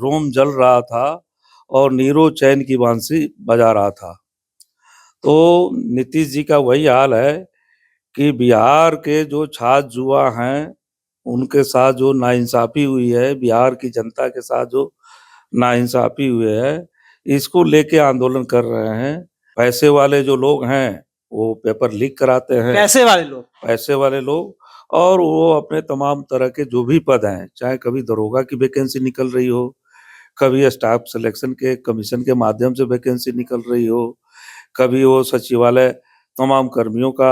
रोम जल रहा था और नीरो चैन की बांसुरी बजा रहा था। तो नीतीश जी का वही हाल है कि बिहार के जो छात्र युवा हैं, उनके साथ जो नाइंसाफ़ी हुई है, बिहार की जनता के साथ जो नाइंसाफ़ी हुई है, इसको लेके आंदोलन कर रहे हैं। पैसे वाले जो लोग हैं, वो पेपर लीक कराते हैं। पैसे वाले लोग और वो अपने तमाम तरह के जो भी पद हैं, चाहे कभी दरोगा की वैकेंसी निकल रही हो, कभी स्टाफ सिलेक्शन के कमीशन के माध्यम से वैकेंसी निकल रही हो, कभी वो सचिवालय तमाम कर्मियों का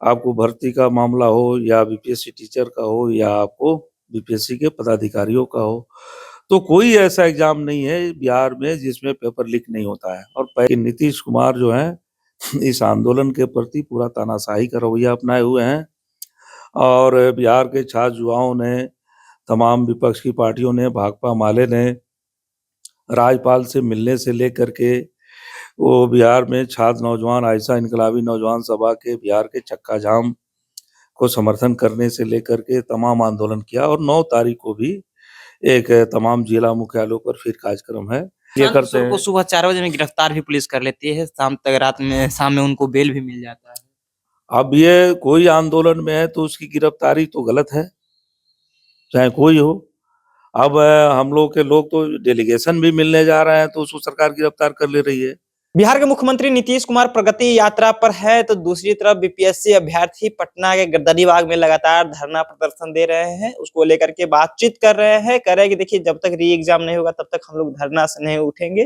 आपको भर्ती का मामला हो या बीपीएससी टीचर का हो या आपको बीपीएससी के पदाधिकारियों का हो। तो कोई ऐसा एग्ज़ाम नहीं है बिहार में जिसमें पेपर लीक नहीं होता है और नीतीश कुमार जो हैं इस आंदोलन के प्रति पूरा तानाशाही का रवैया अपनाए हुए हैं और बिहार के छात्र युवाओं ने, तमाम विपक्ष की पार्टियों ने, भाकपा माले ने राज्यपाल से मिलने से लेकर के वो बिहार में छात्र नौजवान आइशा इनकलाबी नौजवान सभा के बिहार के चक्का जाम को समर्थन करने से लेकर के तमाम आंदोलन किया और 9 तारीख को भी एक तमाम जिला मुख्यालयों पर फिर कार्यक्रम है। ये करते हैं। को सुबह 4 बजे में गिरफ्तार भी पुलिस कर लेती है, शाम में उनको बेल भी मिल जाता है। अब ये कोई आंदोलन में है तो उसकी गिरफ्तारी तो गलत है, चाहे कोई हो। अब हम लोग के लोग तो डेलीगेशन भी मिलने जा रहे हैं तो उसको सरकार गिरफ्तार कर ले रही है। बिहार के मुख्यमंत्री नीतीश कुमार प्रगति यात्रा पर है तो दूसरी तरफ बीपीएससी अभ्यर्थी पटना के गर्दनीबाग में लगातार धरना प्रदर्शन दे रहे हैं, उसको लेकर के बातचीत कर रहे हैं, कह रहे हैं कि देखिए जब तक री एग्जाम नहीं होगा तब तक हम लोग धरना से नहीं उठेंगे।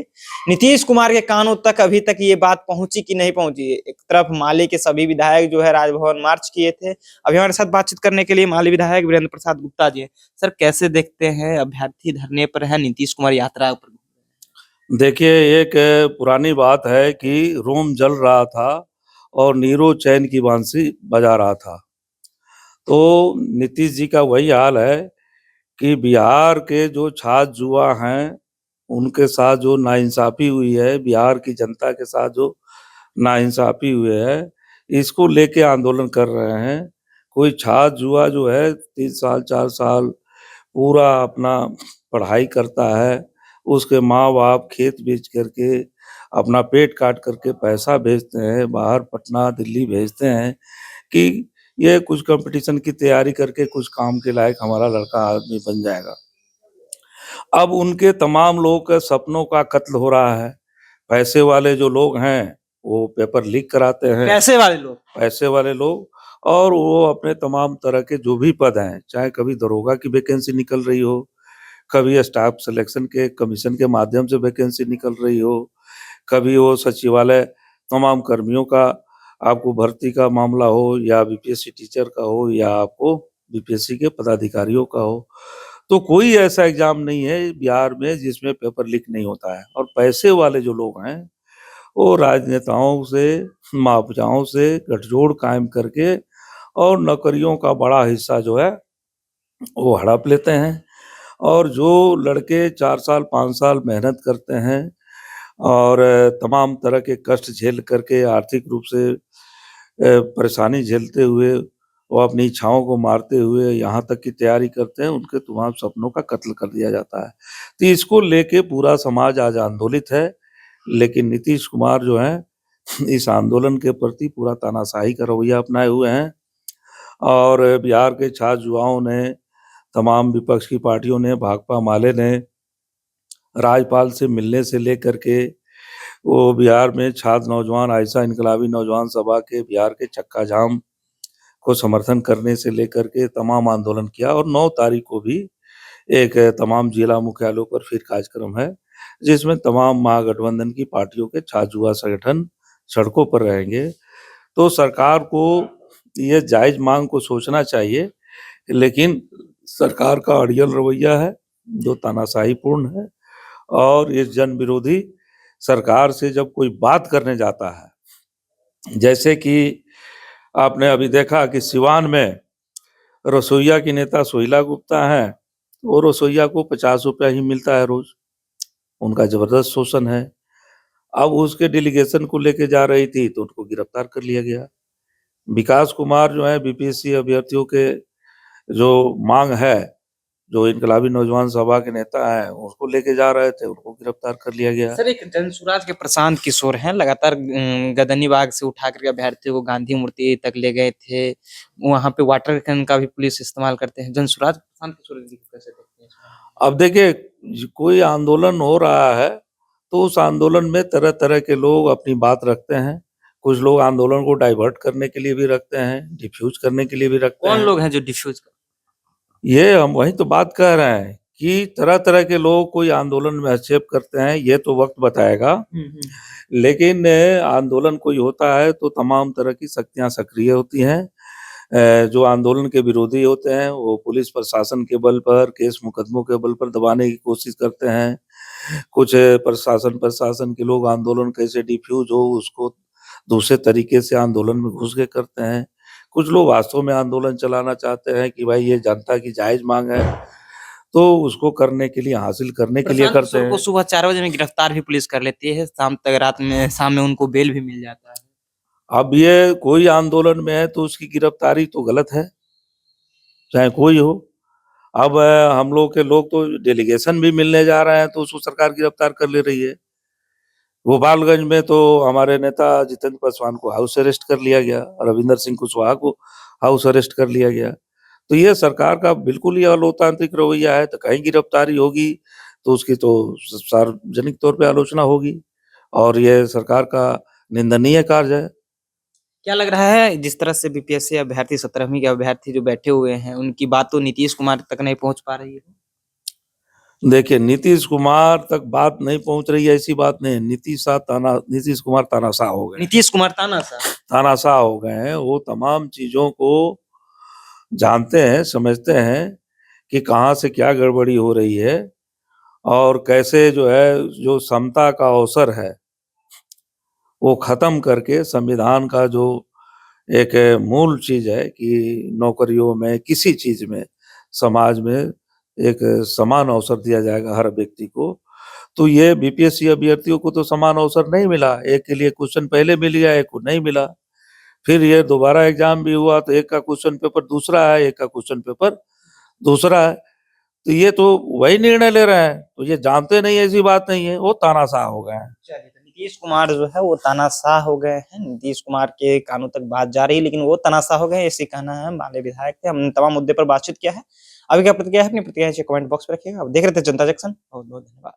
नीतीश कुमार के कानों तक अभी तक ये बात पहुंची कि नहीं पहुंची। एक तरफ माले के सभी विधायक जो है राजभवन मार्च किए थे। अभी हमारे साथ बातचीत करने के लिए माले विधायक वीरेंद्र प्रसाद गुप्ता जी। सर, कैसे देखते हैं अभ्यर्थी धरने पर है, नीतीश कुमार यात्रा पर? देखिए, एक पुरानी बात है कि रोम जल रहा था और नीरो चैन की बांसुरी बजा रहा था। तो नीतीश जी का वही हाल है कि बिहार के जो छात्र युवा हैं, उनके साथ जो नाइंसाफ़ी हुई है, बिहार की जनता के साथ जो नाइंसाफ़ी हुई है, इसको लेके आंदोलन कर रहे हैं। कोई छात्र युवा जो है 3 साल, 4 साल पूरा अपना पढ़ाई करता है, उसके माँ-बाप खेत बेच कर के, अपना पेट काट कर के पैसा भेजते हैं, बाहर पटना, दिल्ली भेजते हैं कि ये कुछ कॉम्पिटिशन की तैयारी करके कुछ काम के लायक हमारा लड़का आदमी बन जाएगा। अब उनके तमाम लोगों के सपनों का कत्ल हो रहा है। पैसे वाले जो लोग हैं, वो पेपर लीक कराते हैं। पैसे वाले लोग और वो अपने तमाम तरह के जो भी पद हैं, चाहे कभी दरोगा की वैकेंसी निकल रही हो, कभी स्टाफ सिलेक्शन के कमीशन के माध्यम से वैकेंसी निकल रही हो, कभी वो सचिवालय तमाम कर्मियों का आपको भर्ती का मामला हो या बीपीएससी टीचर का हो या आपको बीपीएससी के पदाधिकारियों का हो। तो कोई ऐसा एग्ज़ाम नहीं है बिहार में जिसमें पेपर लीक नहीं होता है और पैसे वाले जो लोग हैं, वो राजनेताओं से, माफियाओं से गठजोड़ कायम करके और नौकरियों का बड़ा हिस्सा जो है, वो हड़प लेते हैं और जो लड़के 4 साल, 5 साल मेहनत करते हैं और तमाम तरह के कष्ट झेल करके आर्थिक रूप से परेशानी झेलते हुए वो अपनी इच्छाओं को मारते हुए यहाँ तक की तैयारी करते हैं, उनके तमाम सपनों का कत्ल कर दिया जाता है। तो इसको लेके पूरा समाज आज आंदोलित है, लेकिन नीतीश कुमार जो हैं इस आंदोलन के प्रति पूरा तानाशाही का रवैया अपनाए हुए हैं और बिहार के छात्र युवाओं ने, तमाम विपक्ष की पार्टियों ने, भाकपा माले ने राज्यपाल से मिलने से लेकर के वो बिहार में छात्र नौजवान आइशा इनकलाबी नौजवान सभा के बिहार के चक्का जाम को समर्थन करने से लेकर के तमाम आंदोलन किया और 9 तारीख को भी एक तमाम जिला मुख्यालयों पर फिर कार्यक्रम है, जिसमें तमाम महागठबंधन की पार्टियों के छात्र युवा संगठन सड़कों पर रहेंगे। तो सरकार को ये जायज़ मांग को सोचना चाहिए, लेकिन सरकार का अड़ियल रवैया है, जो तानाशाहीपूर्ण है और ये जन विरोधी सरकार से जब कोई बात करने जाता है, जैसे कि आपने अभी देखा कि सिवान में रसोइया की नेता सोहिला गुप्ता हैं, वो रसोइया को 50 रुपया ही मिलता है रोज़, उनका ज़बरदस्त शोषण है। अब उसके डेलीगेशन को लेके जा रही थी तो उनको गिरफ्तार कर लिया गया। विकास कुमार जो है बीपीएससी अभ्यर्थियों के जो मांग है जो इनकलाबी नौजवान सभा के नेता हैं, उसको लेके जा रहे थे, उनको गिरफ्तार कर लिया गया। सर एक जनसुराज के प्रशांत किशोर हैं, लगातार गदनीबाग से उठा करके अभ्यर्थी को गांधी मूर्ति तक ले गए थे। वहाँ पे वाटर गन का भी पुलिस इस्तेमाल करते हैं। जनसुराज प्रशांत किशोर जी को कैसे देखते हैं इसमें? अब देखिए, कोई आंदोलन हो रहा है, तो उस आंदोलन में तरह-तरह के लोग अपनी बात रखते हैं। कुछ लोग आंदोलन को डाइवर्ट करने के लिए भी रखते हैं, डिफ्यूज़ करने के लिए भी रखते कौन हैं। लोग हैं जो डिफ्यूज कर ये हम वही तो बात कह रहे हैं कि तरह-तरह के लोग कोई आंदोलन में हस्तक्षेप करते हैं, ये तो वक़्त बताएगा। लेकिन आंदोलन कोई होता है तो तमाम तरह की शक्तियाँ सक्रिय होती हैं। जो आंदोलन के विरोधी होते हैं, वो पुलिस प्रशासन के बल पर, केस मुकदमों के बल पर दबाने की कोशिश करते हैं। कुछ प्रशासन के लोग आंदोलन कैसे डिफ्यूज़ हो, उसको दूसरे तरीके से आंदोलन में घुस के करते हैं। कुछ लोग वास्तव में आंदोलन चलाना चाहते हैं कि भाई ये जनता की जायज़ माँग है, तो उसको करने के लिए, हासिल करने के लिए प्रशांत करते किशोर को हैं। सुबह 4 बजे में गिरफ्तार भी पुलिस कर लेती है। शाम में उनको बेल भी मिल जाता है। अब ये कोई आंदोलन में है तो उसकी गिरफ्तारी तो गलत है, चाहे कोई हो। अब हम लोग के लोग तो डेलीगेशन भी मिलने जा रहे हैं तो उसको सरकार गिरफ्तार कर ले रही है। गोपालगंज में तो हमारे नेता जितेंद्र पासवान को हाउस अरेस्ट कर लिया गया, रविंदर सिंह कुशवाहा को हाउस अरेस्ट कर लिया गया। तो ये सरकार का बिल्कुल ही अलोकतांत्रिक रवैया है, तो कहीं गिरफ्तारी होगी तो उसकी तो सार्वजनिक तौर पे आलोचना होगी और ये सरकार का निंदनीय कार्य है। क्या लग रहा है जिस तरह से बीपीएससी अभ्यर्थी 17वीं के अभ्यर्थी जो बैठे हुए हैं, उनकी बात तो नीतीश कुमार तक नहीं पहुँच पा रही है? देखिए, नीतीश कुमार तक बात नहीं पहुँच रही है, ऐसी बात नहीं है। नीतीश कुमार तानाशाह हो गए हैं। नीतीश कुमार तानाशाह। तानाशाह हो गए हैं। वो तमाम चीज़ों को जानते हैं, समझते हैं कि कहाँ से क्या गड़बड़ी हो रही है और कैसे जो है, जो समता का अवसर है, वो ख़त्म करके संविधान का जो एक मूल चीज़ है कि नौकरियों में, किसी चीज़ में, समाज में एक समान अवसर दिया जाएगा हर व्यक्ति को। तो ये बीपीएससी अभ्यर्थियों को तो समान अवसर नहीं मिला। एक के लिए क्वेश्चन पहले मिल गया, एक को नहीं मिला। फिर ये दोबारा एग्ज़ाम भी हुआ तो एक का क्वेश्चन पेपर दूसरा है, एक का क्वेश्चन पेपर दूसरा है। तो ये तो वही निर्णय ले रहे हैं, तो ये जानते नहीं, ऐसी बात नहीं है, वो तानाशाह हो गए हैं। चलिए, तो नीतीश कुमार जो है वो तानाशाह हो गए हैं। नीतीश कुमार के कानों तक बात जा रही है, लेकिन वो तानाशाह हो गए हैं, ऐसे कहना है। माले विधायक थे, हमने तमाम मुद्दे पर बातचीत किया है। अभी क्या प्रतिक्रिया है, अपनी प्रतिक्रिया नीचे कमेंट बॉक्स में रखिएगा। आप देख रहे थे जनता जंक्शन। बहुत-बहुत धन्यवाद।